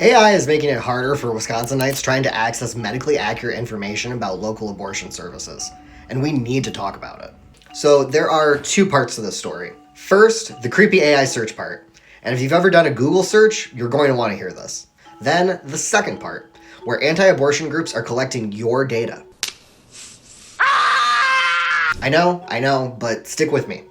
AI is making it harder for Wisconsinites trying to access medically accurate information about local abortion services, and we need to talk about it. So there are two parts to this story. First, the creepy AI search part, and if you've ever done a Google search, you're going to want to hear this. Then the second part, where anti-abortion groups are collecting your data. I know, but stick with me.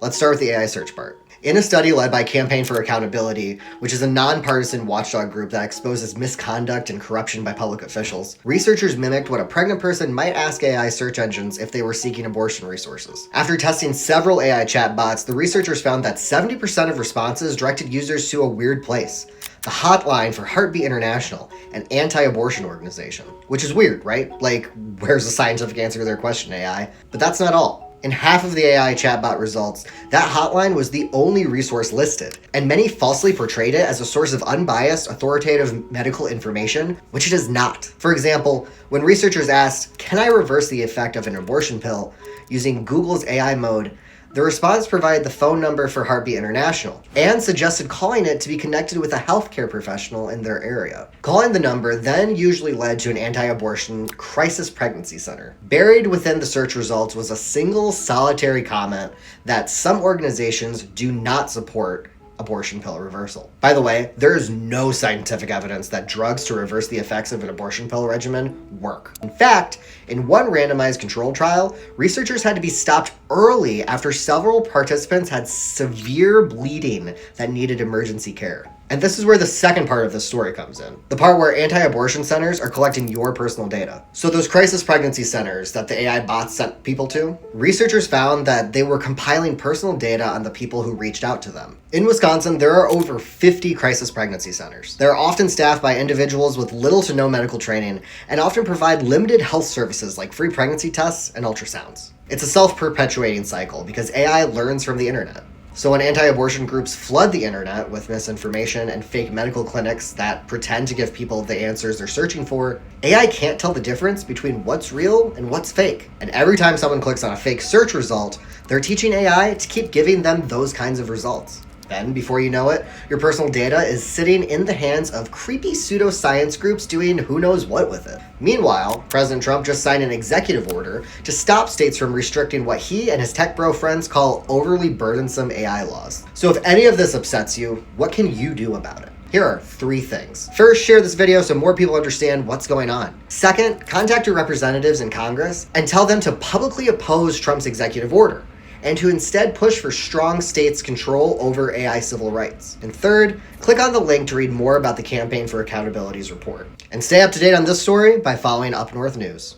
Let's start with the AI search part. In a study led by Campaign for Accountability, which is a nonpartisan watchdog group that exposes misconduct and corruption by public officials, researchers mimicked what a pregnant person might ask AI search engines if they were seeking abortion resources. After testing several AI chatbots, the researchers found that 70% of responses directed users to a weird place: the hotline for Heartbeat International, an anti-abortion organization. Which is weird, right? Like, where's the scientific answer to their question, AI? But that's not all. In half of the AI chatbot results, that hotline was the only resource listed, and many falsely portrayed it as a source of unbiased, authoritative medical information, which it is not. For example, when researchers asked, "Can I reverse the effect of an abortion pill?" using Google's AI mode, the response provided the phone number for Heartbeat International and suggested calling it to be connected with a healthcare professional in their area. Calling the number then usually led to an anti-abortion crisis pregnancy center. Buried within the search results was a single solitary comment that some organizations do not support abortion pill reversal. By the way, there is no scientific evidence that drugs to reverse the effects of an abortion pill regimen work. In fact, in one randomized controlled trial, researchers had to be stopped early after several participants had severe bleeding that needed emergency care. And this is where the second part of this story comes in. The part where anti-abortion centers are collecting your personal data. So those crisis pregnancy centers that the AI bots sent people to, researchers found that they were compiling personal data on the people who reached out to them. In Wisconsin, there are over 50 crisis pregnancy centers. They're often staffed by individuals with little to no medical training and often provide limited health services like free pregnancy tests and ultrasounds. It's a self-perpetuating cycle because AI learns from the internet. So when anti-abortion groups flood the internet with misinformation and fake medical clinics that pretend to give people the answers they're searching for, AI can't tell the difference between what's real and what's fake. And every time someone clicks on a fake search result, they're teaching AI to keep giving them those kinds of results. Then, before you know it, your personal data is sitting in the hands of creepy pseudoscience groups doing who knows what with it. Meanwhile, President Trump just signed an executive order to stop states from restricting what he and his tech bro friends call overly burdensome AI laws. So if any of this upsets you, what can you do about it? Here are 3 things. First, share this video so more people understand what's going on. Second, contact your representatives in Congress and tell them to publicly oppose Trump's executive order, and to instead push for strong states' control over AI civil rights. And third, click on the link to read more about the Campaign for Accountability's report. And stay up to date on this story by following Up North News.